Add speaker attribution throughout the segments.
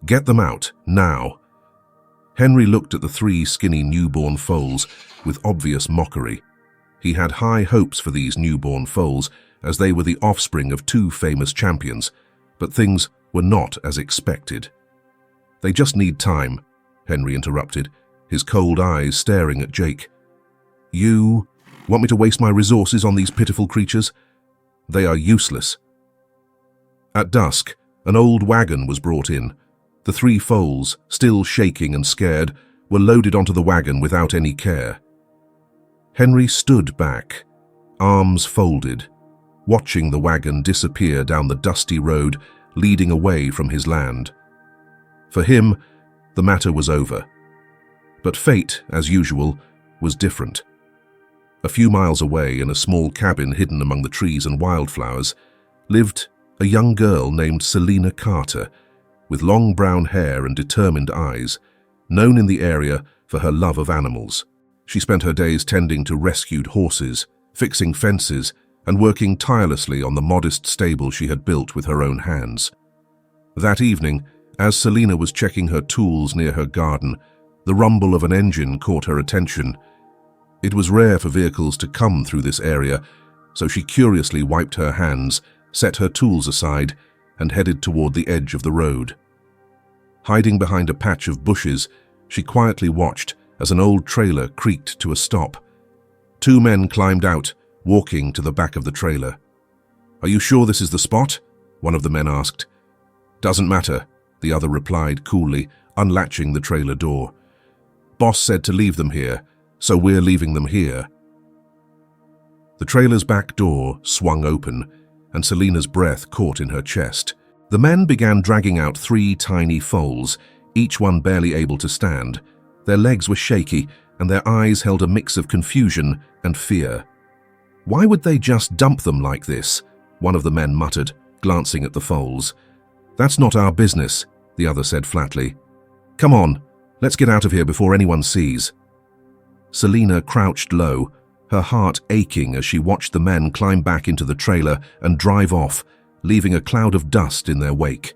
Speaker 1: Get them out, now." Henry looked at the 3 skinny newborn foals with obvious mockery. He had high hopes for these newborn foals, as they were the offspring of 2 famous champions, but things were not as expected. "They just need time," Henry interrupted, his cold eyes staring at Jake. "You want me to waste my resources on these pitiful creatures? They are useless." At dusk, an old wagon was brought in. The 3 foals, still shaking and scared, were loaded onto the wagon without any care. Henry stood back, arms folded, watching the wagon disappear down the dusty road leading away from his land. For him, the matter was over. But fate, as usual, was different. A few miles away, in a small cabin hidden among the trees and wildflowers, lived a young girl named Selina Carter, with long brown hair and determined eyes, known in the area for her love of animals. She spent her days tending to rescued horses, fixing fences, and working tirelessly on the modest stable she had built with her own hands. That evening, as Selina was checking her tools near her garden, the rumble of an engine caught her attention. It was rare for vehicles to come through this area, so she curiously wiped her hands, set her tools aside, and headed toward the edge of the road. Hiding behind a patch of bushes, she quietly watched as an old trailer creaked to a stop. 2 men climbed out, walking to the back of the trailer. "Are you sure this is the spot?" one of the men asked. "Doesn't matter," the other replied coolly, unlatching the trailer door. "Boss said to leave them here, so we're leaving them here." The trailer's back door swung open, and Selina's breath caught in her chest. The men began dragging out 3 tiny foals, each one barely able to stand. Their legs were shaky, and their eyes held a mix of confusion and fear. "Why would they just dump them like this?" one of the men muttered, glancing at the foals. "That's not our business," the other said flatly. "Come on, let's get out of here before anyone sees." Selina crouched low, her heart aching as she watched the men climb back into the trailer and drive off, leaving a cloud of dust in their wake.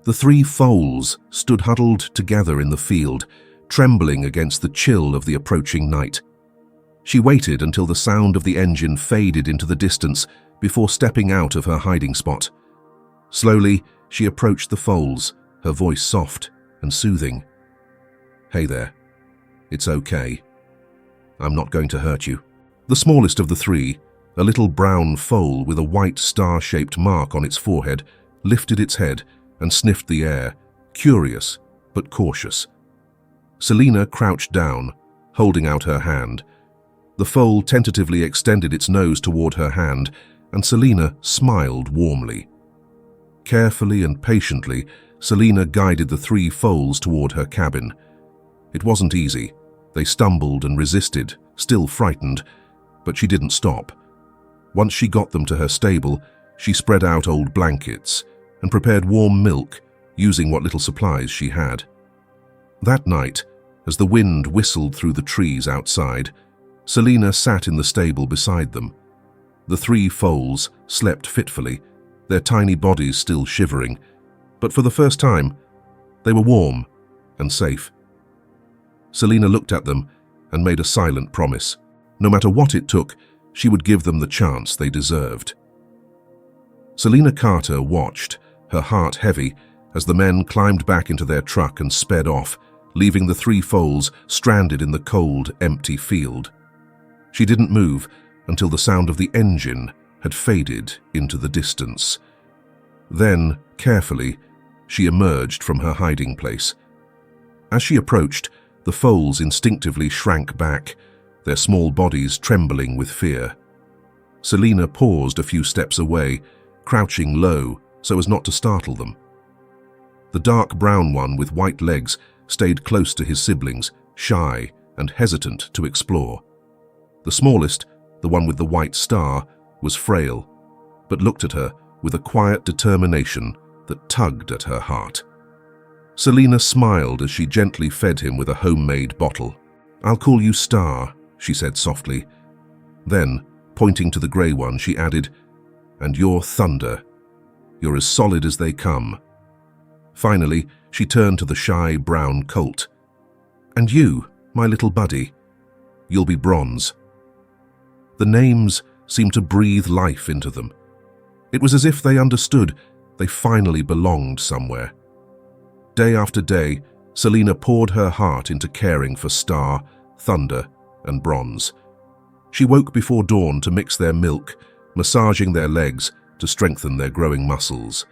Speaker 1: The 3 foals stood huddled together in the field, trembling against the chill of the approaching night. She waited until the sound of the engine faded into the distance before stepping out of her hiding spot. Slowly, she approached the foals, her voice soft and soothing. "Hey there. It's okay. I'm not going to hurt you." The smallest of the 3, a little brown foal with a white star-shaped mark on its forehead, lifted its head and sniffed the air, curious but cautious. Selina crouched down, holding out her hand. The foal tentatively extended its nose toward her hand, and Selina smiled warmly. Carefully and patiently, Selina guided the 3 foals toward her cabin. It wasn't easy. They stumbled and resisted, still frightened, but she didn't stop. Once she got them to her stable, she spread out old blankets and prepared warm milk, using what little supplies she had. That night, as the wind whistled through the trees outside, Selina sat in the stable beside them. The 3 foals slept fitfully, their tiny bodies still shivering, but for the first time, they were warm and safe. Selina looked at them and made a silent promise. No matter what it took, she would give them the chance they deserved. Selina Carter watched, her heart heavy, as the men climbed back into their truck and sped off, leaving the 3 foals stranded in the cold, empty field. She didn't move until the sound of the engine had faded into the distance. Then, carefully, she emerged from her hiding place. As she approached, the foals instinctively shrank back, their small bodies trembling with fear. Selina paused a few steps away, crouching low so as not to startle them. The dark brown one with white legs stayed close to his siblings, shy and hesitant to explore. The smallest, the one with the white star, was frail, but looked at her with a quiet determination that tugged at her heart. Selina smiled as she gently fed him with a homemade bottle. "I'll call you Star," she said softly. Then, pointing to the grey one, she added, "And you're Thunder. You're as solid as they come." Finally, she turned to the shy brown colt. "And you, my little buddy, you'll be Bronze." The names seemed to breathe life into them. It was as if they understood they finally belonged somewhere. Day after day, Selina poured her heart into caring for Star, Thunder, and Bronze. She woke before dawn to mix their milk, massaging their legs to strengthen their growing muscles.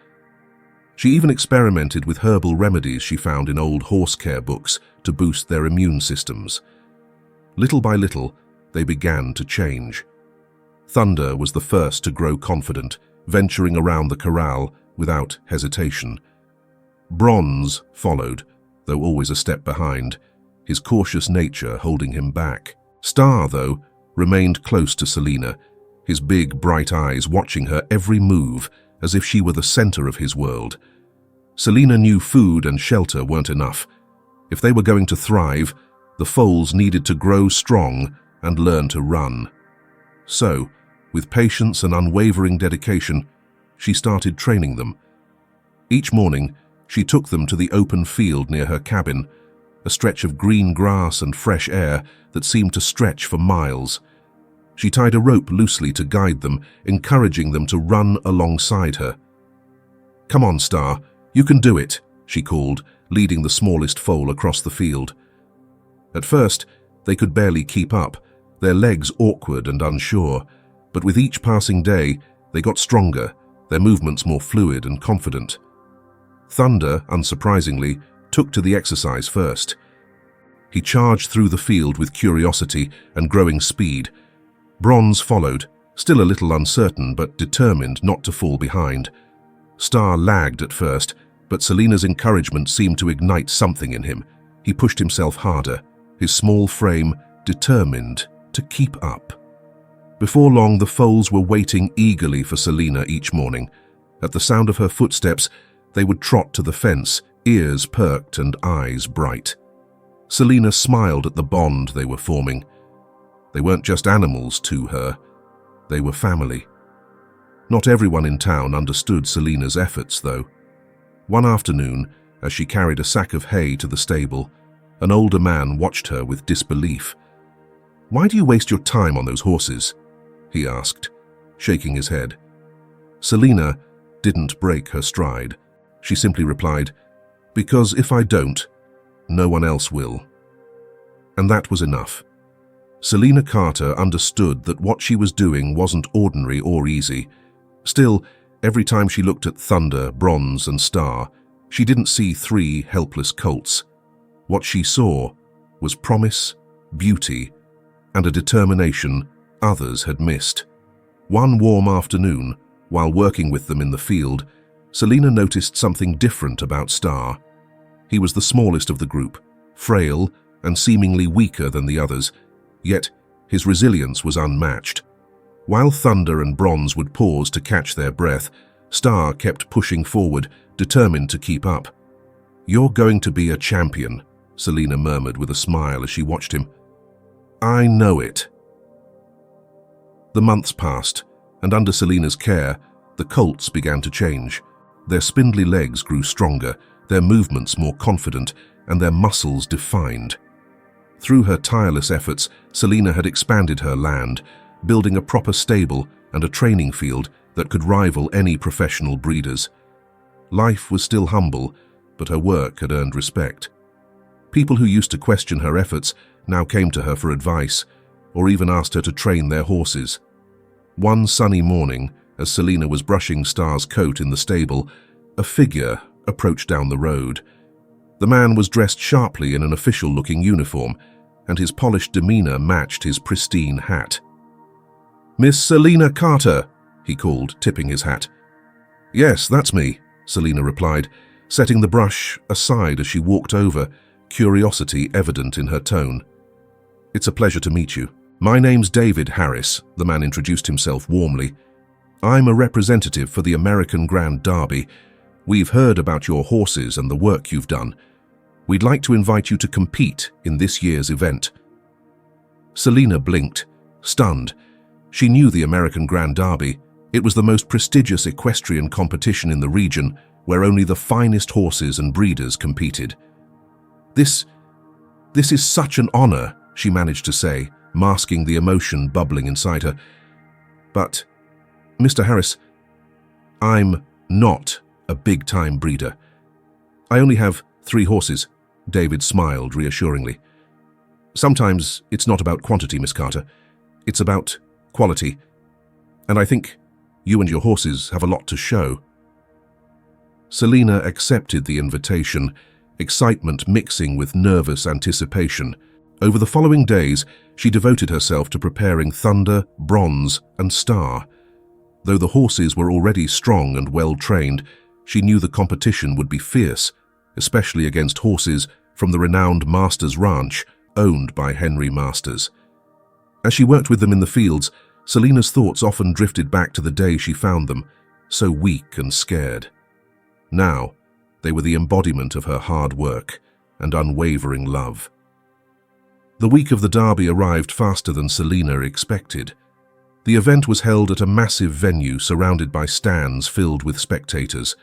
Speaker 1: She even experimented with herbal remedies she found in old horse care books to boost their immune systems. Little by little, they began to change. Thunder was the first to grow confident, venturing around the corral without hesitation. Bronze followed, though always a step behind, his cautious nature holding him back. Star, though, remained close to Selina, his big, bright eyes watching her every move as if she were the center of his world. Selina knew food and shelter weren't enough. If they were going to thrive, the foals needed to grow strong and learn to run. So, with patience and unwavering dedication, she started training them. Each morning, she took them to the open field near her cabin, a stretch of green grass and fresh air that seemed to stretch for miles. She tied a rope loosely to guide them, encouraging them to run alongside her. "Come on, Star, you can do it," she called, leading the smallest foal across the field. At first, they could barely keep up, their legs awkward and unsure, but with each passing day, they got stronger, their movements more fluid and confident. Thunder, unsurprisingly, took to the exercise first. He charged through the field with curiosity and growing speed. Bronze followed, still a little uncertain but determined not to fall behind. Star lagged at first, but Selina's encouragement seemed to ignite something in him. He pushed himself harder, his small frame determined to keep up. Before long, the foals were waiting eagerly for Selina each morning. At the sound of her footsteps, they would trot to the fence, ears perked and eyes bright. Selina smiled at the bond they were forming. They weren't just animals to her, they were family. Not everyone in town understood Selina's efforts, though. One afternoon, as she carried a sack of hay to the stable, an older man watched her with disbelief. "Why do you waste your time on those horses?" he asked, shaking his head. Selina didn't break her stride. She simply replied, "Because if I don't, no one else will." And that was enough. Selina Carter understood that what she was doing wasn't ordinary or easy. Still, every time she looked at Thunder, Bronze, and Star, she didn't see three helpless colts. What she saw was promise, beauty, and a determination others had missed. One warm afternoon, while working with them in the field, Selina noticed something different about Star. He was the smallest of the group, frail and seemingly weaker than the others, yet his resilience was unmatched. While Thunder and Bronze would pause to catch their breath, Star kept pushing forward, determined to keep up. "You're going to be a champion," Selina murmured with a smile as she watched him. "I know it." The months passed, and under Selina's care, the colts began to change. Their spindly legs grew stronger, their movements more confident, and their muscles defined. Through her tireless efforts, Selina had expanded her land, building a proper stable and a training field that could rival any professional breeders. Life was still humble, but her work had earned respect. People who used to question her efforts now came to her for advice, or even asked her to train their horses. One sunny morning, as Selina was brushing Star's coat in the stable, a figure approached down the road. The man was dressed sharply in an official-looking uniform, and his polished demeanor matched his pristine hat. "Miss Selina Carter," he called, tipping his hat. "Yes, that's me," Selina replied, setting the brush aside as she walked over, curiosity evident in her tone. "It's a pleasure to meet you. My name's David Harris," the man introduced himself warmly. "I'm a representative for the American Grand Derby. We've heard about your horses and the work you've done. We'd like to invite you to compete in this year's event." Selina blinked, stunned. She knew the American Grand Derby. It was the most prestigious equestrian competition in the region, where only the finest horses and breeders competed. This is such an honor, she managed to say, masking the emotion bubbling inside her. But, Mr. Harris, I'm not a big-time breeder. I only have 3 horses, David smiled reassuringly. Sometimes it's not about quantity, Miss Carter. It's about quality. And I think you and your horses have a lot to show. Selina accepted the invitation, excitement mixing with nervous anticipation. Over the following days, she devoted herself to preparing Thunder, Bronze, and Star. Though the horses were already strong and well-trained, she knew the competition would be fierce, especially against horses from the renowned Masters Ranch, owned by Henry Masters. As she worked with them in the fields, Selina's thoughts often drifted back to the day she found them, so weak and scared. Now, they were the embodiment of her hard work and unwavering love. The week of the Derby arrived faster than Selina expected. The event was held at a massive venue surrounded by stands filled with spectators.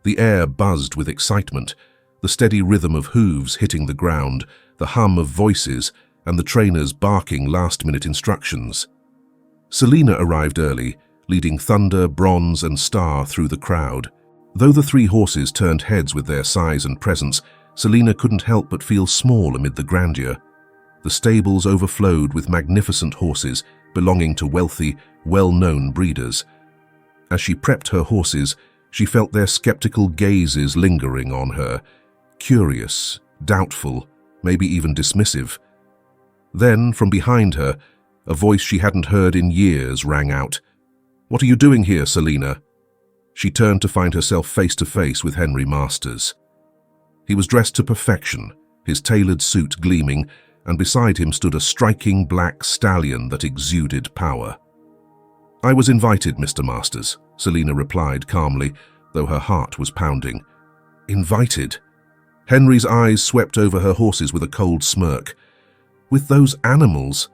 Speaker 1: The air buzzed with excitement, the steady rhythm of hooves hitting the ground, the hum of voices, and the trainers barking last-minute instructions. Selina arrived early, leading Thunder, Bronze, and Star through the crowd. Though the 3 horses turned heads with their size and presence, Selina couldn't help but feel small amid the grandeur. The stables overflowed with magnificent horses belonging to wealthy, well-known breeders. As she prepped her horses, she felt their skeptical gazes lingering on her, curious, doubtful, maybe even dismissive. Then, from behind her, a voice she hadn't heard in years rang out. "What are you doing here, Selina?" She turned to find herself face to face with Henry Masters. He was dressed to perfection, his tailored suit gleaming, and beside him stood a striking black stallion that exuded power. "I was invited, Mr. Masters," Selina replied calmly, though her heart was pounding. "Invited?" Henry's eyes swept over her horses with a cold smirk. "With those animals?"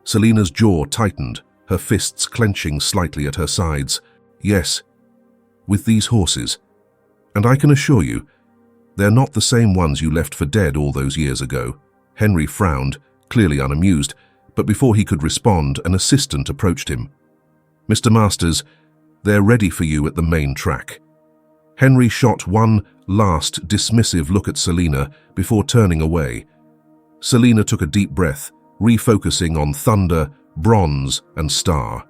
Speaker 1: Selina's jaw tightened, her fists clenching slightly at her sides. "Yes, with these horses. And I can assure you, they're not the same ones you left for dead all those years ago." Henry frowned, clearly unamused, but before he could respond, an assistant approached him. "Mr. Masters, they're ready for you at the main track." Henry shot one last dismissive look at Selina before turning away. Selina took a deep breath, refocusing on Thunder, Bronze, and Star.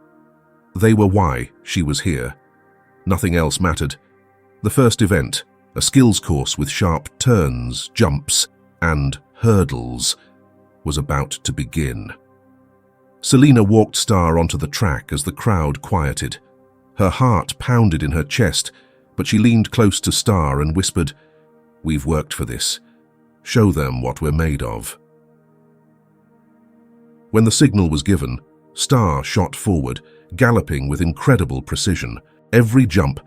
Speaker 1: They were why she was here. Nothing else mattered. The first event, a skills course with sharp turns, jumps, and hurdles, was about to begin. Selina walked Star onto the track as the crowd quieted. Her heart pounded in her chest, but she leaned close to Star and whispered, "We've worked for this. Show them what we're made of." When the signal was given, Star shot forward, galloping with incredible precision. Every jump,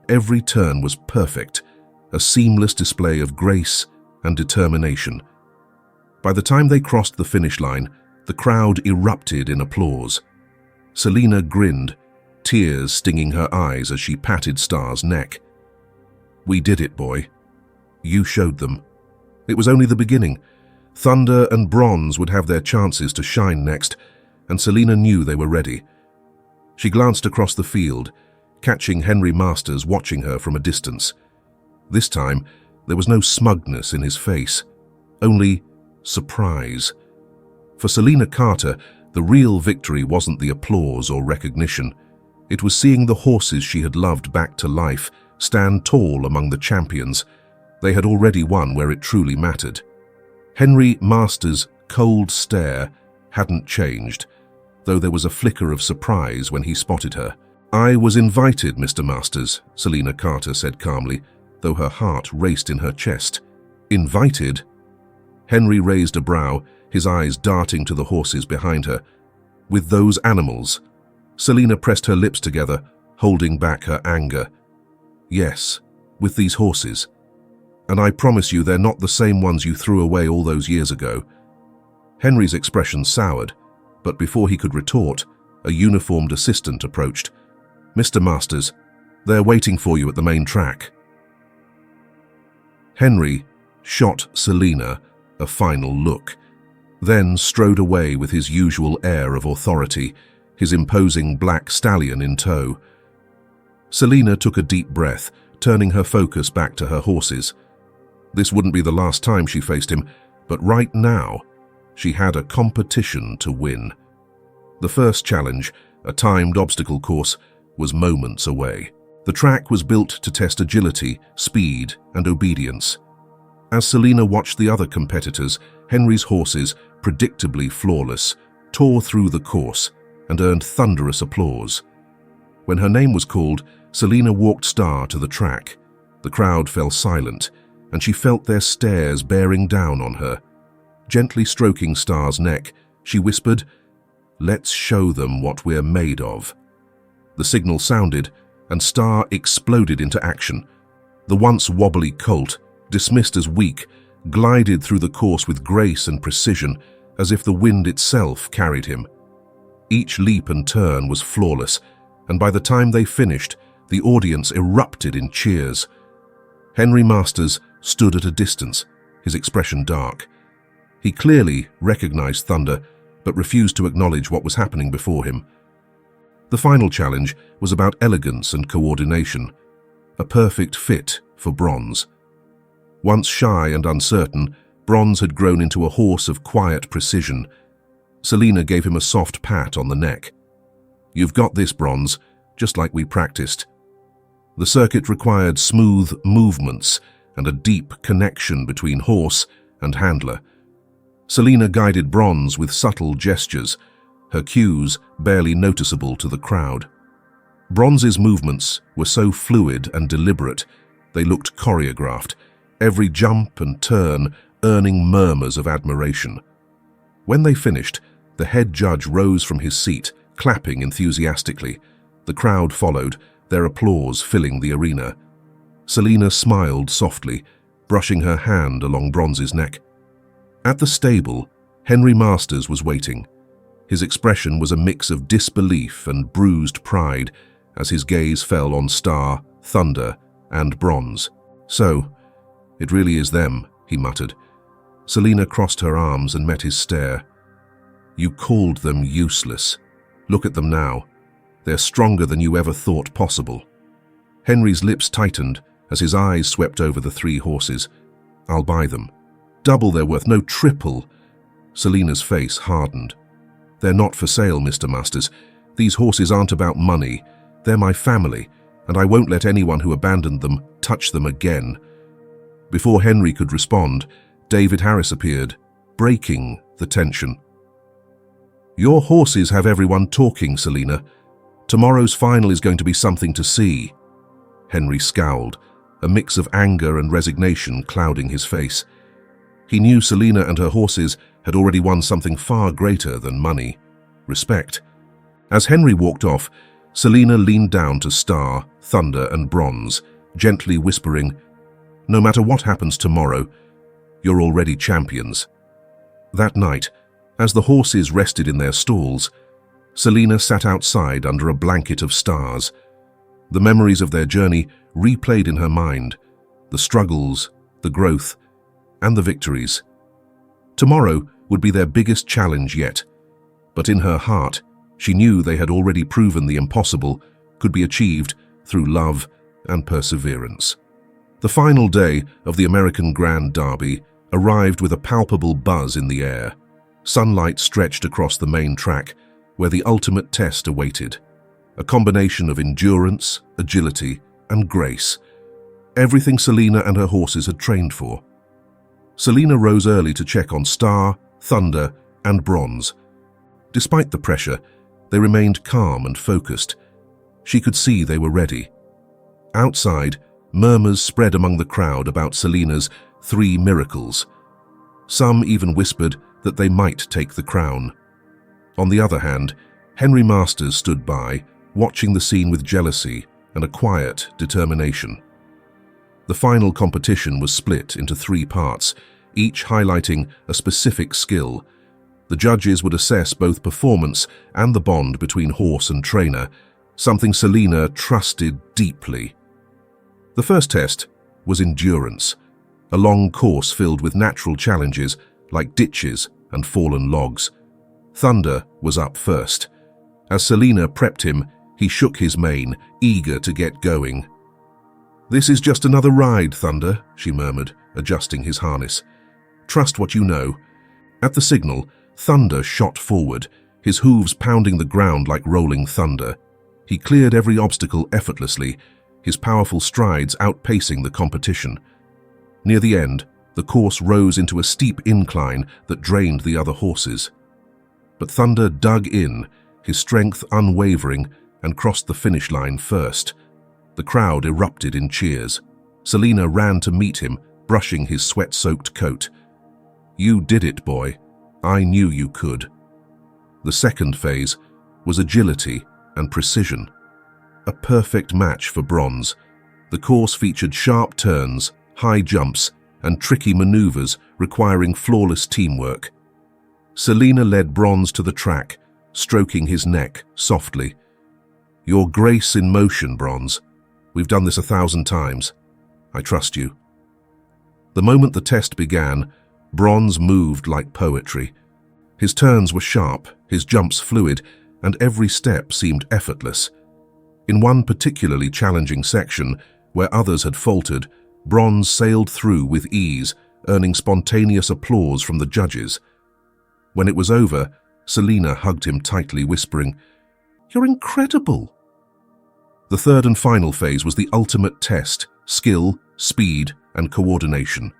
Speaker 1: every turn was perfect, a seamless display of grace and determination. By the time they crossed the finish line, the crowd erupted in applause. Selina grinned, tears stinging her eyes as she patted Star's neck. "We did it, boy. You showed them." It was only the beginning. Thunder and Bronze would have their chances to shine next, and Selina knew they were ready. She glanced across the field, catching Henry Masters watching her from a distance. This time, there was no smugness in his face, only surprise. For Selina Carter, the real victory wasn't the applause or recognition. It was seeing the horses she had loved back to life stand tall among the champions. They had already won where it truly mattered. Henry Masters' cold stare hadn't changed, though there was a flicker of surprise when he spotted her. "I was invited, Mr. Masters," Selina Carter said calmly, though her heart raced in her chest. "Invited?" Henry raised a brow, his eyes darting to the horses behind her. "With those animals?" Selina pressed her lips together, holding back her anger. "Yes, with these horses. And I promise you they're not the same ones you threw away all those years ago." Henry's expression soured, but before he could retort, a uniformed assistant approached. "Mr. Masters, they're waiting for you at the main track." Henry shot Selina a final look, then strode away with his usual air of authority, his imposing black stallion in tow. Selina took a deep breath, turning her focus back to her horses. This wouldn't be the last time she faced him, but right now, she had a competition to win. The first challenge, a timed obstacle course, was moments away. The track was built to test agility, speed, and obedience. As Selina watched the other competitors, Henry's horses, predictably flawless, tore through the course and earned thunderous applause. When her name was called, Selina walked Star to the track. The crowd fell silent, and she felt their stares bearing down on her. Gently stroking Star's neck, she whispered, "Let's show them what we're made of." The signal sounded, and Star exploded into action. The once wobbly colt, dismissed as weak, glided through the course with grace and precision, as if the wind itself carried him. Each leap and turn was flawless, and by the time they finished, the audience erupted in cheers. Henry Masters stood at a distance, his expression dark. He clearly recognized Thunder, but refused to acknowledge what was happening before him. The final challenge was about elegance and coordination, a perfect fit for Bronze. Once shy and uncertain, Bronze had grown into a horse of quiet precision. Selina gave him a soft pat on the neck. "You've got this, Bronze, just like we practiced." The circuit required smooth movements and a deep connection between horse and handler. Selina guided Bronze with subtle gestures, her cues barely noticeable to the crowd. Bronze's movements were so fluid and deliberate, they looked choreographed, every jump and turn earning murmurs of admiration. When they finished, the head judge rose from his seat, clapping enthusiastically. The crowd followed, their applause filling the arena. Selina smiled softly, brushing her hand along Bronze's neck. At the stable, Henry Masters was waiting. His expression was a mix of disbelief and bruised pride as his gaze fell on Star, Thunder, and Bronze. "So, it really is them," he muttered. Selina crossed her arms and met his stare. "You called them useless. Look at them now. They're stronger than you ever thought possible." Henry's lips tightened as his eyes swept over the three horses. "I'll buy them. Double their worth, no triple." Selina's face hardened. "They're not for sale, Mr. Masters. These horses aren't about money. They're my family, and I won't let anyone who abandoned them touch them again." Before Henry could respond, David Harris appeared, breaking the tension. "Your horses have everyone talking, Selina. Tomorrow's final is going to be something to see." Henry scowled, a mix of anger and resignation clouding his face. He knew Selina and her horses had already won something far greater than money, respect. As Henry walked off, Selina leaned down to Star, Thunder, and Bronze, gently whispering, "No matter what happens tomorrow, you're already champions." That night, as the horses rested in their stalls, Selina sat outside under a blanket of stars. The memories of their journey replayed in her mind, the struggles, the growth, and the victories. Tomorrow would be their biggest challenge yet, but in her heart, she knew they had already proven the impossible could be achieved through love and perseverance. The final day of the American Grand Derby arrived with a palpable buzz in the air. Sunlight stretched across the main track, where the ultimate test awaited. A combination of endurance, agility, and grace. Everything Selina and her horses had trained for. Selina rose early to check on Star, Thunder, and Bronze. Despite the pressure, they remained calm and focused. She could see they were ready. Outside, murmurs spread among the crowd about Selina's 3 miracles. Some even whispered that they might take the crown. On the other hand, Henry Masters stood by, watching the scene with jealousy and a quiet determination. The final competition was split into 3 parts, each highlighting a specific skill. The judges would assess both performance and the bond between horse and trainer, something Selina trusted deeply. The first test was endurance. a long course filled with natural challenges like ditches and fallen logs. Thunder was up first. As Selina prepped him, he shook his mane, eager to get going. "This is just another ride, Thunder," she murmured, adjusting his harness. "Trust what you know." At the signal, Thunder shot forward, his hooves pounding the ground like rolling thunder. He cleared every obstacle effortlessly, his powerful strides outpacing the competition. Near the end, the course rose into a steep incline that drained the other horses. But Thunder dug in, his strength unwavering, and crossed the finish line first. The crowd erupted in cheers. Selina ran to meet him, brushing his sweat-soaked coat. "You did it, boy. I knew you could." The second phase was agility and precision. A perfect match for Bronze. The course featured sharp turns, high jumps, and tricky maneuvers requiring flawless teamwork. Selina led Bronze to the track, stroking his neck softly. "Your grace in motion, Bronze. We've done this 1,000 times. I trust you." The moment the test began, Bronze moved like poetry. His turns were sharp, his jumps fluid, and every step seemed effortless. In one particularly challenging section, where others had faltered, Bronze sailed through with ease, earning spontaneous applause from the judges. When it was over, Selina hugged him tightly, whispering, "You're incredible." The third and final phase was the ultimate test: skill, speed, and coordination.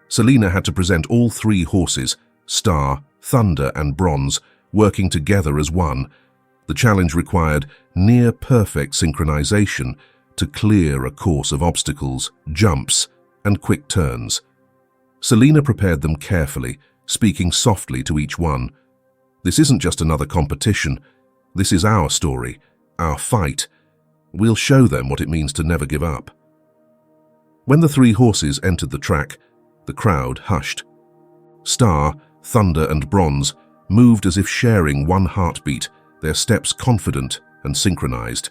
Speaker 1: Selina had to present all three horses, Star, Thunder, and Bronze, working together as one. The challenge required near-perfect synchronization to clear a course of obstacles, jumps, and quick turns. Selina prepared them carefully, speaking softly to each one. "This isn't just another competition. This is our story, our fight. We'll show them what it means to never give up." When the three horses entered the track, the crowd hushed. Star, Thunder, and Bronze moved as if sharing one heartbeat, their steps confident and synchronized.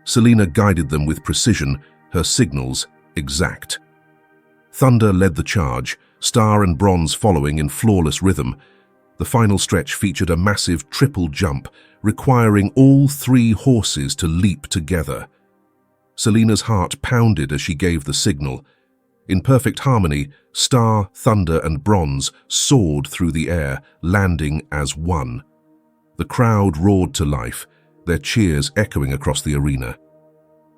Speaker 1: Selina guided them with precision, her signals exact. Thunder led the charge, Star and Bronze following in flawless rhythm. The final stretch featured a massive triple jump, requiring all three horses to leap together. Selina's heart pounded as she gave the signal. In perfect harmony, Star, Thunder, and Bronze soared through the air, landing as one. The crowd roared to life, their cheers echoing across the arena.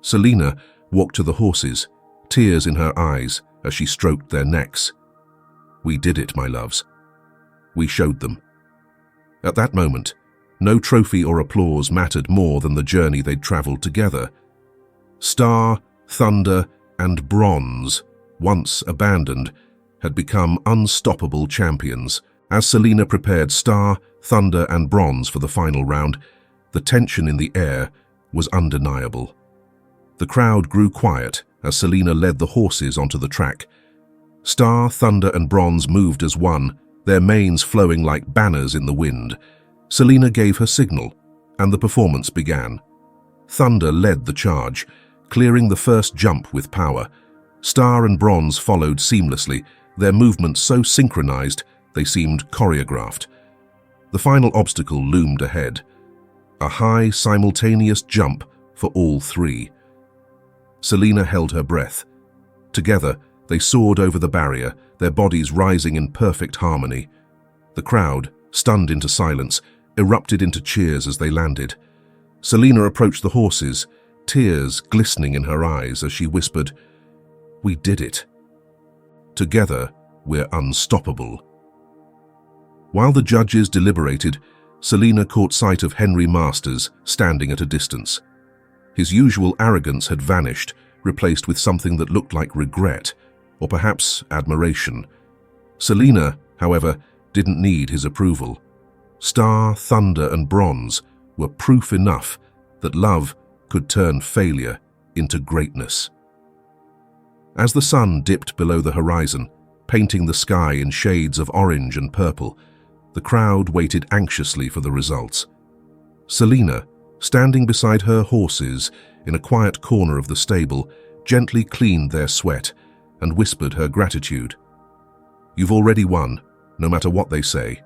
Speaker 1: Selina walked to the horses, tears in her eyes as she stroked their necks. "We did it, my loves. We showed them." At that moment, no trophy or applause mattered more than the journey they'd traveled together. Star, Thunder, and Bronze, once abandoned, had become unstoppable champions. As Selina prepared Star, Thunder, and Bronze for the final round, the tension in the air was undeniable. The crowd grew quiet as Selina led the horses onto the track. Star, Thunder, and Bronze moved as one, their manes flowing like banners in the wind. Selina gave her signal, and the performance began. Thunder led the charge, clearing the first jump with power. Star and Bronze followed seamlessly, their movements so synchronized they seemed choreographed. The final obstacle loomed ahead, a high, simultaneous jump for all three. Selina held her breath. Together, they soared over the barrier, their bodies rising in perfect harmony. The crowd, stunned into silence, erupted into cheers as they landed. Selina approached the horses, tears glistening in her eyes as she whispered, "We did it. Together, we're unstoppable." While the judges deliberated, Selina caught sight of Henry Masters standing at a distance. His usual arrogance had vanished, replaced with something that looked like regret, or perhaps admiration. Selina, however, didn't need his approval. Star, Thunder, and Bronze were proof enough that love could turn failure into greatness. As the sun dipped below the horizon, painting the sky in shades of orange and purple, the crowd waited anxiously for the results. Selina, standing beside her horses in a quiet corner of the stable, gently cleaned their sweat and whispered her gratitude. "You've already won, no matter what they say.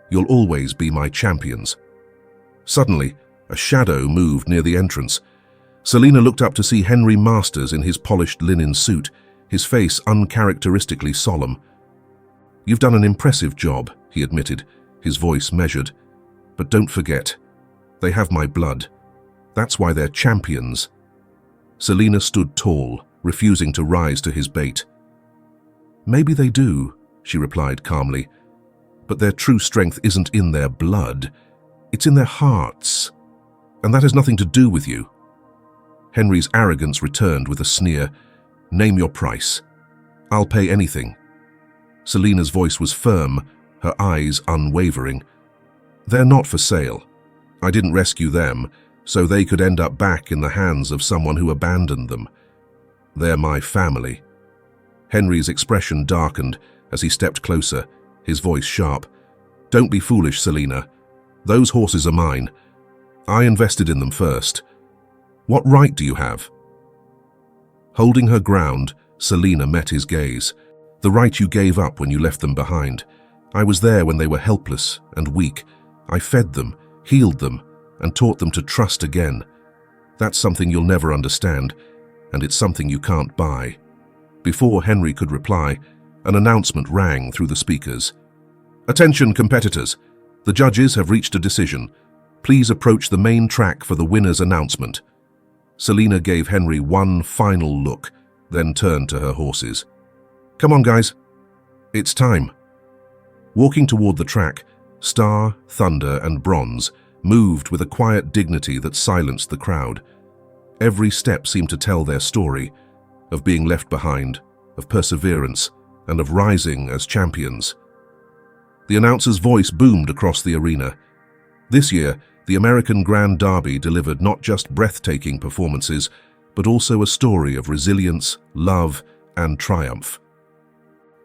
Speaker 1: You'll always be my champions." Suddenly, a shadow moved near the entrance. Selina looked up to see Henry Masters in his polished linen suit, his face uncharacteristically solemn. "You've done an impressive job," he admitted, his voice measured. "But don't forget, they have my blood. That's why they're champions." Selina stood tall, refusing to rise to his bait. "Maybe they do," she replied calmly, "but their true strength isn't in their blood. It's in their hearts. And that has nothing to do with you." Henry's arrogance returned with a sneer. "Name your price. I'll pay anything." Selina's voice was firm, her eyes unwavering. "They're not for sale. I didn't rescue them, so they could end up back in the hands of someone who abandoned them. They're my family." Henry's expression darkened as he stepped closer, his voice sharp. "Don't be foolish, Selina. Those horses are mine. I invested in them first. What right do you have?" Holding her ground, Selina met his gaze. "The right you gave up when you left them behind. I was there when they were helpless and weak. I fed them, healed them, and taught them to trust again. That's something you'll never understand, and it's something you can't buy." Before Henry could reply, an announcement rang through the speakers. "Attention, competitors! The judges have reached a decision. Please approach the main track for the winner's announcement." Selina gave Henry one final look, then turned to her horses. "Come on, guys. It's time." Walking toward the track, Star, Thunder, and Bronze moved with a quiet dignity that silenced the crowd. Every step seemed to tell their story, of being left behind, of perseverance, and of rising as champions. The announcer's voice boomed across the arena. This year, the American Grand Derby delivered not just breathtaking performances, but also a story of resilience, love, and triumph.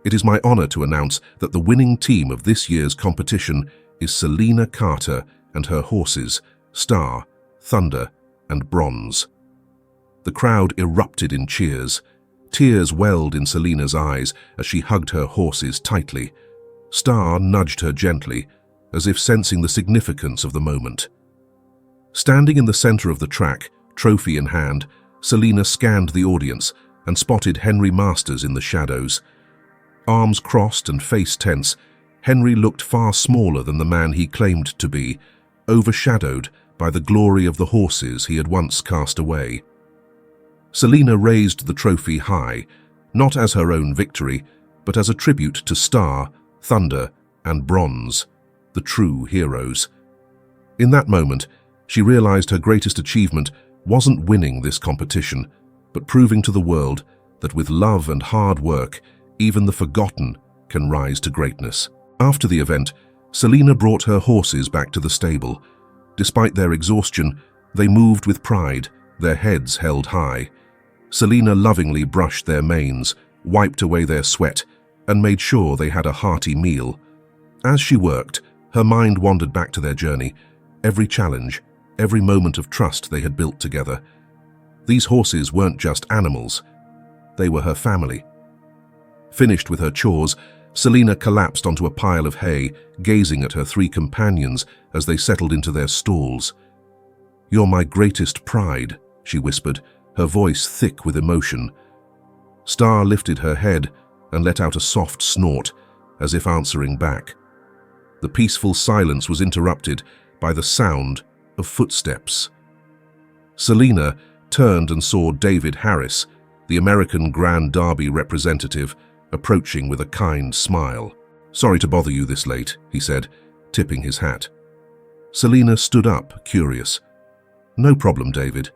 Speaker 1: It is my honor to announce that the winning team of this year's competition is Selina Carter and her horses, Star, Thunder, and Bronze. The crowd erupted in cheers. Tears welled in Selina's eyes as she hugged her horses tightly. Star nudged her gently, as if sensing the significance of the moment. Standing in the center of the track, trophy in hand, Selina scanned the audience and spotted Henry Masters in the shadows. Arms crossed and face tense, Henry looked far smaller than the man he claimed to be, overshadowed by the glory of the horses he had once cast away. Selina raised the trophy high, not as her own victory, but as a tribute to Star, Thunder, and Bronze, the true heroes. In that moment, she realized her greatest achievement wasn't winning this competition, but proving to the world that with love and hard work, even the forgotten can rise to greatness. After the event, Selina brought her horses back to the stable. Despite their exhaustion, they moved with pride, their heads held high. Selina lovingly brushed their manes, wiped away their sweat, and made sure they had a hearty meal. As she worked, her mind wandered back to their journey, every challenge, every moment of trust they had built together. These horses weren't just animals, they were her family. Finished with her chores, Selina collapsed onto a pile of hay, gazing at her three companions as they settled into their stalls. "You're my greatest pride," she whispered, her voice thick with emotion. Star lifted her head and let out a soft snort, as if answering back. The peaceful silence was interrupted by the sound of footsteps. Selina turned and saw David Harris, the American Grand Derby representative, approaching with a kind smile. "Sorry to bother you this late," he said, tipping his hat. Selina stood up, curious. "No problem, David.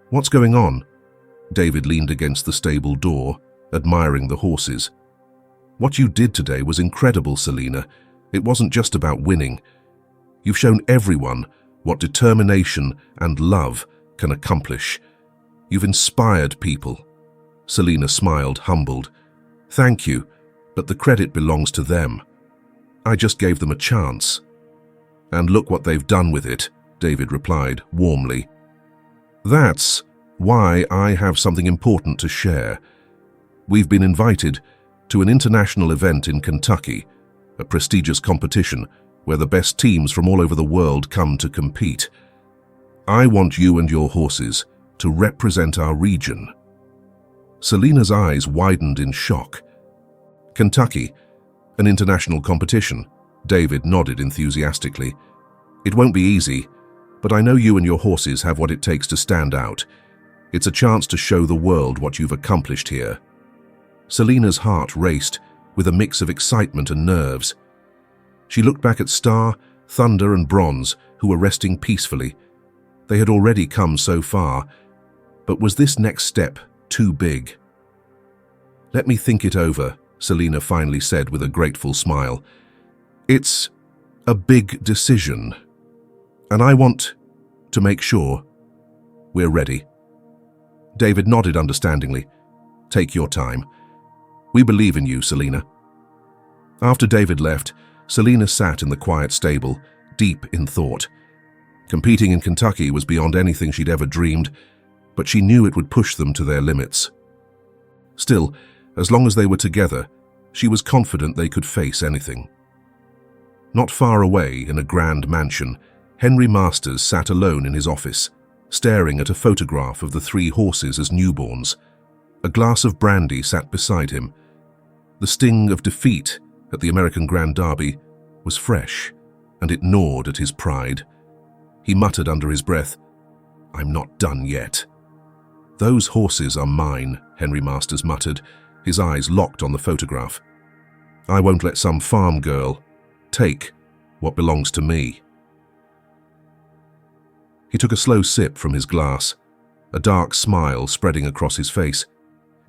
Speaker 1: What's going on?" David leaned against the stable door, admiring the horses. "What you did today was incredible, Selina. It wasn't just about winning. You've shown everyone what determination and love can accomplish. You've inspired people." Selina smiled, humbled. "Thank you, but the credit belongs to them. I just gave them a chance." "And look what they've done with it," David replied warmly. "That's why I have something important to share. We've been invited to an international event in Kentucky, a prestigious competition where the best teams from all over the world come to compete. I want you and your horses to represent our region." Selina's eyes widened in shock. "Kentucky, an international competition?" David nodded enthusiastically. "It won't be easy, but I know you and your horses have what it takes to stand out. It's a chance to show the world what you've accomplished here." Selina's heart raced with a mix of excitement and nerves. She looked back at Star, Thunder, and Bronze, who were resting peacefully. They had already come so far, but was this next step too big? "Let me think it over," Selina finally said with a grateful smile. "It's a big decision, and I want to make sure we're ready." David nodded understandingly. "Take your time. We believe in you, Selina." After David left, Selina sat in the quiet stable, deep in thought. Competing in Kentucky was beyond anything she'd ever dreamed, but she knew it would push them to their limits. Still, as long as they were together, she was confident they could face anything. Not far away, in a grand mansion, Henry Masters sat alone in his office, staring at a photograph of the 3 horses as newborns. A glass of brandy sat beside him. The sting of defeat at the American Grand Derby was fresh, and it gnawed at his pride. He muttered under his breath, "I'm not done yet." "Those horses are mine," Henry Masters muttered, his eyes locked on the photograph. "I won't let some farm girl take what belongs to me." He took a slow sip from his glass, a dark smile spreading across his face.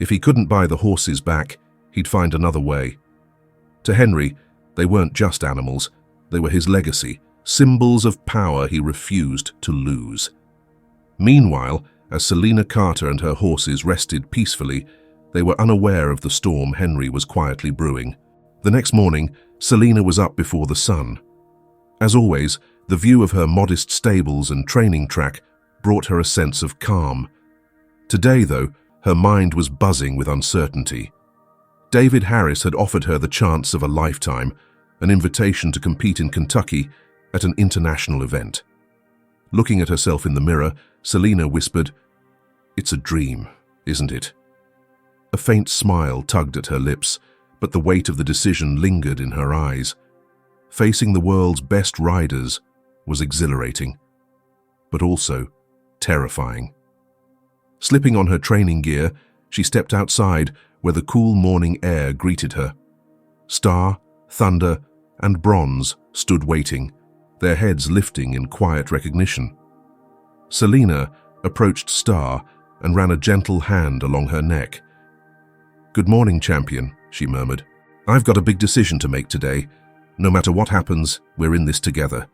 Speaker 1: If he couldn't buy the horses back, he'd find another way. To Henry, they weren't just animals, they were his legacy, symbols of power he refused to lose. Meanwhile, as Selina Carter and her horses rested peacefully, they were unaware of the storm Henry was quietly brewing. The next morning, Selina was up before the sun. As always, the view of her modest stables and training track brought her a sense of calm. Today, though, her mind was buzzing with uncertainty. David Harris had offered her the chance of a lifetime, an invitation to compete in Kentucky at an international event. Looking at herself in the mirror, Selina whispered, "It's a dream, isn't it?" A faint smile tugged at her lips, but the weight of the decision lingered in her eyes. Facing the world's best riders was exhilarating, but also terrifying. Slipping on her training gear, she stepped outside where the cool morning air greeted her. Star, Thunder, and Bronze stood waiting, their heads lifting in quiet recognition. Selina approached Star and ran a gentle hand along her neck. "Good morning, champion," she murmured. "I've got a big decision to make today. No matter what happens, we're in this together."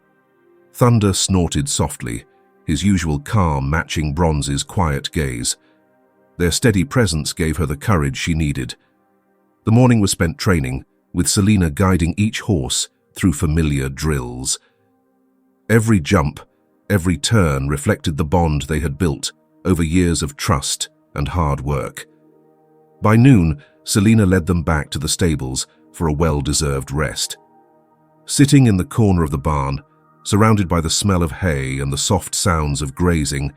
Speaker 1: Thunder snorted softly, his usual calm matching Bronze's quiet gaze. Their steady presence gave her the courage she needed. The morning was spent training, with Selina guiding each horse through familiar drills. Every jump, every turn reflected the bond they had built over years of trust and hard work. By noon, Selina led them back to the stables for a well-deserved rest. Sitting in the corner of the barn, surrounded by the smell of hay and the soft sounds of grazing,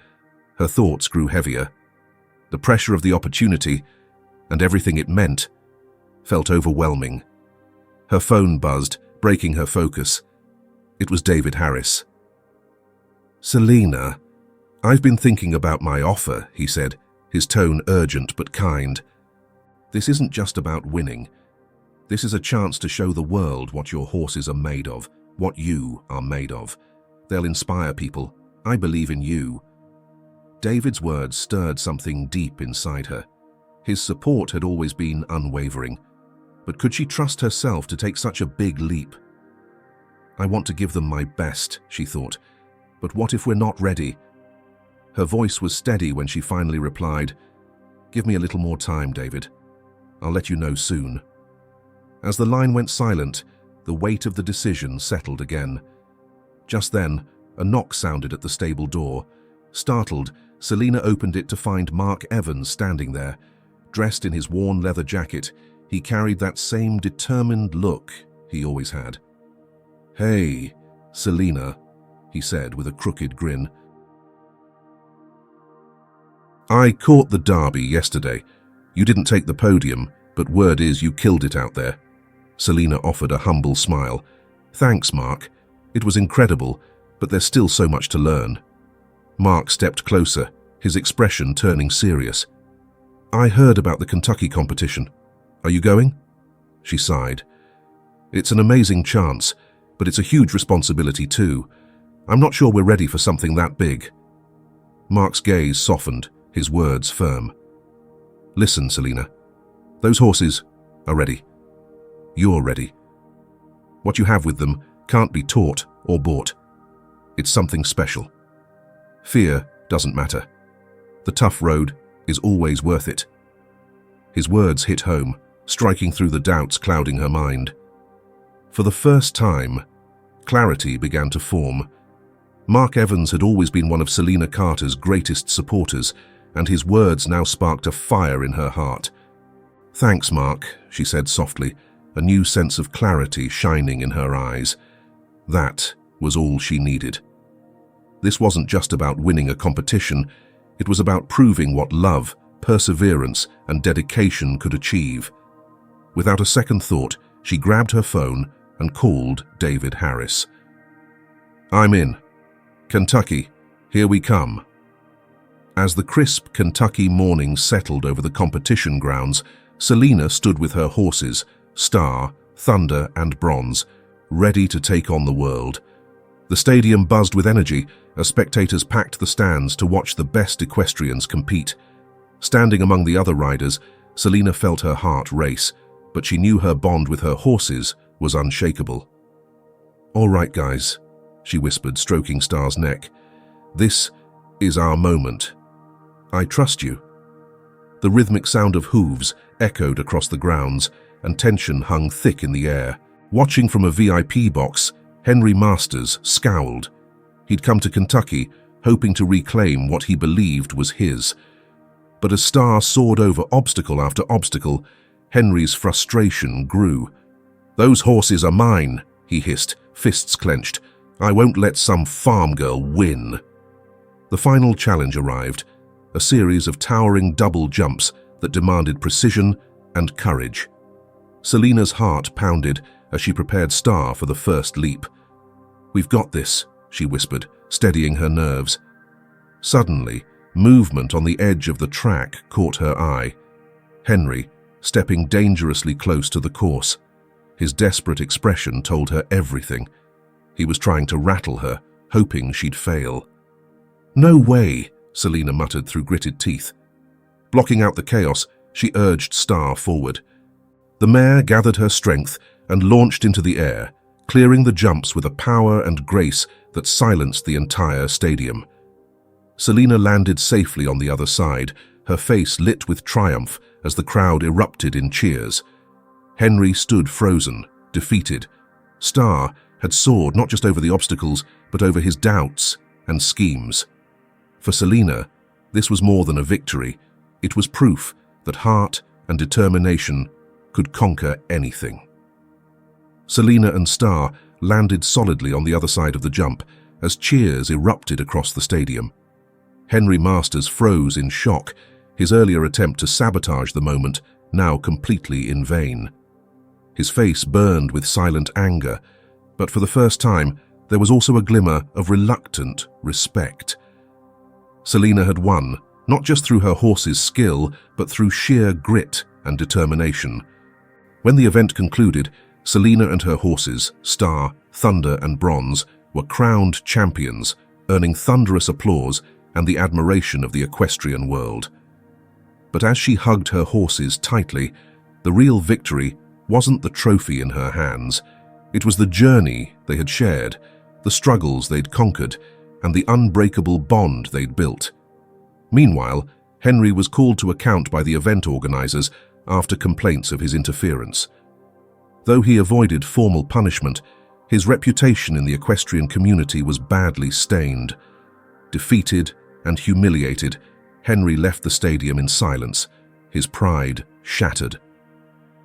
Speaker 1: her thoughts grew heavier. The pressure of the opportunity, and everything it meant, felt overwhelming. Her phone buzzed, breaking her focus. It was David Harris. "Selina, I've been thinking about my offer," he said, his tone urgent but kind. "This isn't just about winning. This is a chance to show the world what your horses are made of, what you are made of. They'll inspire people. I believe in you." David's words stirred something deep inside her. His support had always been unwavering, but could she trust herself to take such a big leap? "I want to give them my best," she thought, "but what if we're not ready?" Her voice was steady when she finally replied, "Give me a little more time, David. I'll let you know soon." As the line went silent, the weight of the decision settled again. Just then, a knock sounded at the stable door. Startled, Selina opened it to find Mark Evans standing there. Dressed in his worn leather jacket, he carried that same determined look he always had. "Hey, Selina," he said with a crooked grin. "I caught the derby yesterday. You didn't take the podium, but word is you killed it out there." Selina offered a humble smile. "Thanks, Mark. It was incredible, but there's still so much to learn." Mark stepped closer, his expression turning serious. "I heard about the Kentucky competition. Are you going?" She sighed. "It's an amazing chance, but it's a huge responsibility too. I'm not sure we're ready for something that big." Mark's gaze softened, his words firm. "Listen, Selina. Those horses are ready. You're ready. What you have with them can't be taught or bought. It's something special. Fear doesn't matter. The tough road is always worth it." His words hit home, striking through the doubts clouding her mind. For the first time, clarity began to form. Mark Evans had always been one of Selina Carter's greatest supporters, and his words now sparked a fire in her heart. "Thanks, Mark," she said softly, a new sense of clarity shining in her eyes. That was all she needed. This wasn't just about winning a competition, it was about proving what love, perseverance, and dedication could achieve. Without a second thought, she grabbed her phone and called David Harris. "I'm in. Kentucky, here we come." As the crisp Kentucky morning settled over the competition grounds, Selina stood with her horses, Star, Thunder, and Bronze, ready to take on the world. The stadium buzzed with energy as spectators packed the stands to watch the best equestrians compete. Standing among the other riders, Selina felt her heart race, but she knew her bond with her horses was unshakable. "All right, guys," she whispered, stroking Star's neck. "This is our moment. I trust you." The rhythmic sound of hooves echoed across the grounds, and tension hung thick in the air. Watching from a VIP box, Henry Masters scowled. He'd come to Kentucky, hoping to reclaim what he believed was his. But as Star soared over obstacle after obstacle, Henry's frustration grew. "Those horses are mine," he hissed, fists clenched. "I won't let some farm girl win." The final challenge arrived, a series of towering double jumps that demanded precision and courage. Selina's heart pounded as she prepared Star for the first leap. "We've got this," she whispered, steadying her nerves. Suddenly, movement on the edge of the track caught her eye. Henry, stepping dangerously close to the course. His desperate expression told her everything. He was trying to rattle her, hoping she'd fail. "No way," Selina muttered through gritted teeth. Blocking out the chaos, she urged Star forward. The mare gathered her strength and launched into the air, clearing the jumps with a power and grace that silenced the entire stadium. Selina landed safely on the other side, her face lit with triumph as the crowd erupted in cheers. Henry stood frozen, defeated. Star had soared not just over the obstacles, but over his doubts and schemes. For Selina, this was more than a victory. It was proof that heart and determination could conquer anything. Selina and Star landed solidly on the other side of the jump as cheers erupted across the stadium. Henry Masters froze in shock, his earlier attempt to sabotage the moment now completely in vain. His face burned with silent anger, but for the first time there was also a glimmer of reluctant respect. Selina had won, not just through her horse's skill, but through sheer grit and determination. When the event concluded, Selina and her horses, Star, Thunder, and Bronze, were crowned champions, earning thunderous applause and the admiration of the equestrian world. But as she hugged her horses tightly, the real victory wasn't the trophy in her hands. It was the journey they had shared, the struggles they'd conquered, and the unbreakable bond they'd built. Meanwhile, Henry was called to account by the event organizers after complaints of his interference. Though he avoided formal punishment, his reputation in the equestrian community was badly stained. Defeated and humiliated, Henry left the stadium in silence, his pride shattered.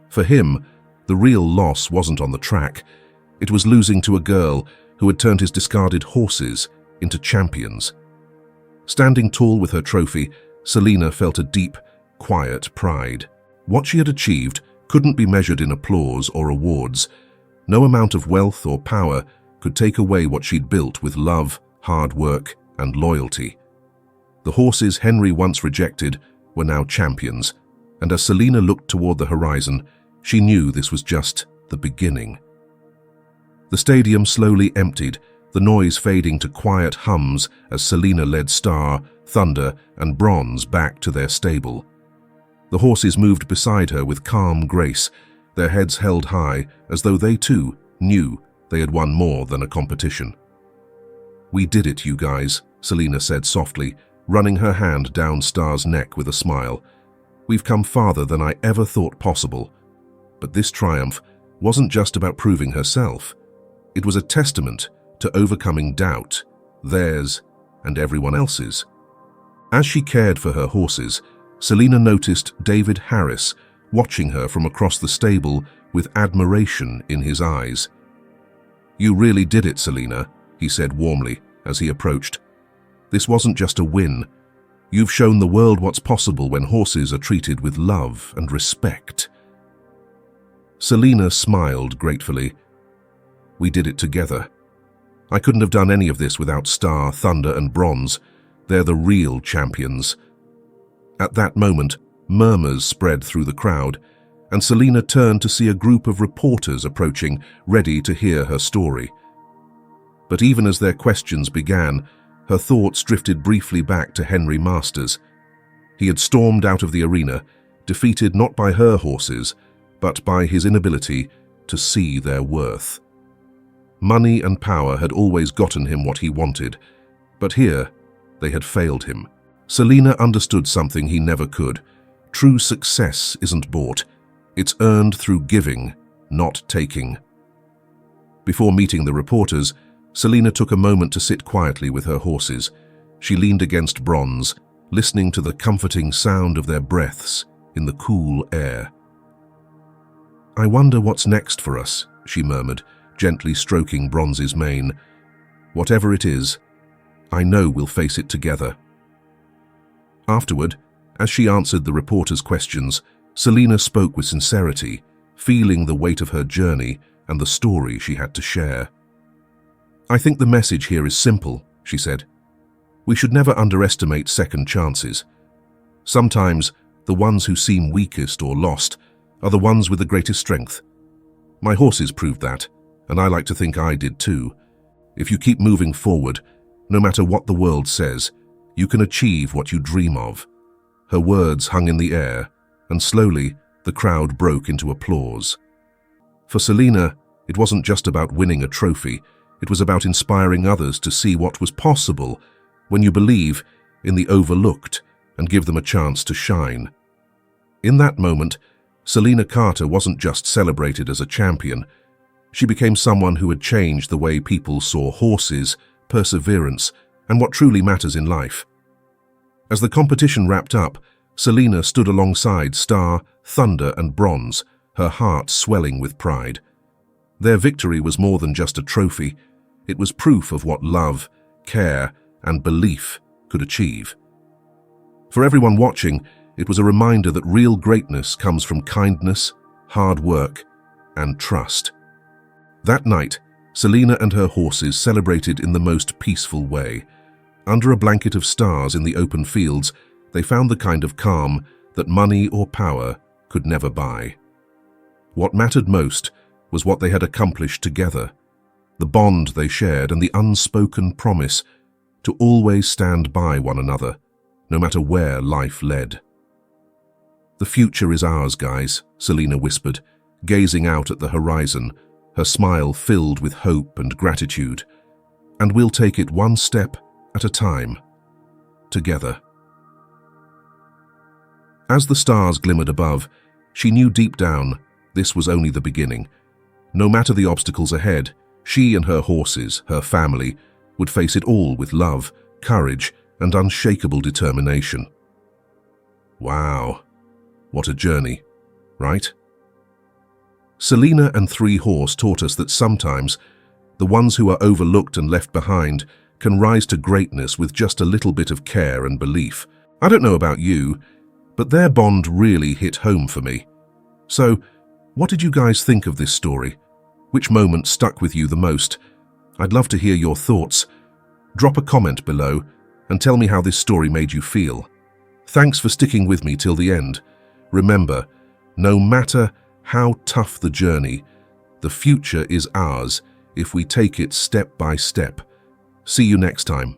Speaker 1: For him, the real loss wasn't on the track. It was losing to a girl who had turned his discarded horses into champions. Standing tall with her trophy, Selina felt a deep, quiet pride. What she had achieved couldn't be measured in applause or awards. No amount of wealth or power could take away what she'd built with love, hard work, and loyalty. The horses Henry once rejected were now champions, and as Selina looked toward the horizon, she knew this was just the beginning. The stadium slowly emptied, the noise fading to quiet hums as Selina led Star, Thunder, and Bronze back to their stable. The horses moved beside her with calm grace, their heads held high as though they too knew they had won more than a competition. "We did it, you guys," Selina said softly, running her hand down Star's neck with a smile. "We've come farther than I ever thought possible." But this triumph wasn't just about proving herself. It was a testament to overcoming doubt, theirs and everyone else's. As she cared for her horses, Selina noticed David Harris watching her from across the stable with admiration in his eyes. "You really did it, Selina," he said warmly as he approached. "This wasn't just a win. You've shown the world what's possible when horses are treated with love and respect." Selina smiled gratefully. "We did it together. I couldn't have done any of this without Star, Thunder, and Bronze. They're the real champions." At that moment, murmurs spread through the crowd, and Selina turned to see a group of reporters approaching, ready to hear her story. But even as their questions began, her thoughts drifted briefly back to Henry Masters. He had stormed out of the arena, defeated not by her horses, but by his inability to see their worth. Money and power had always gotten him what he wanted, but here they had failed him. Selina understood something he never could. True success isn't bought. It's earned through giving, not taking. Before meeting the reporters, Selina took a moment to sit quietly with her horses. She leaned against Bronze, listening to the comforting sound of their breaths in the cool air. "I wonder what's next for us," she murmured, gently stroking Bronze's mane. "Whatever it is, I know we'll face it together." Afterward, as she answered the reporters' questions, Selina spoke with sincerity, feeling the weight of her journey and the story she had to share. "I think the message here is simple," she said. "We should never underestimate second chances. Sometimes the ones who seem weakest or lost are the ones with the greatest strength. My horses proved that, and I like to think I did too. If you keep moving forward, no matter what the world says, you can achieve what you dream of." Her words hung in the air, and slowly the crowd broke into applause. For Selina, it wasn't just about winning a trophy, it was about inspiring others to see what was possible when you believe in the overlooked and give them a chance to shine. In that moment, Selina Carter wasn't just celebrated as a champion. She became someone who had changed the way people saw horses, perseverance, and what truly matters in life. As the competition wrapped up, Selina stood alongside Star, Thunder, and Bronze, her heart swelling with pride. Their victory was more than just a trophy. It was proof of what love, care, and belief could achieve. For everyone watching, it was a reminder that real greatness comes from kindness, hard work, and trust. That night, Selina and her horses celebrated in the most peaceful way. Under a blanket of stars in the open fields, they found the kind of calm that money or power could never buy. What mattered most was what they had accomplished together, the bond they shared and the unspoken promise to always stand by one another, no matter where life led. "The future is ours, guys," Selina whispered, gazing out at the horizon, her smile filled with hope and gratitude. "And we'll take it one step at a time, together." As the stars glimmered above, she knew deep down this was only the beginning. No matter the obstacles ahead, she and her horses, her family, would face it all with love, courage, and unshakable determination. "Wow," What a journey, right? Selina and Three Horse taught us that sometimes the ones who are overlooked and left behind can rise to greatness with just a little bit of care and belief. I don't know about you, but their bond really hit home for me. So, what did you guys think of this story? Which moment stuck with you the most? I'd love to hear your thoughts. Drop a comment below and tell me how this story made you feel. Thanks for sticking with me till the end. Remember, no matter how tough the journey, the future is ours if we take it step by step. See you next time.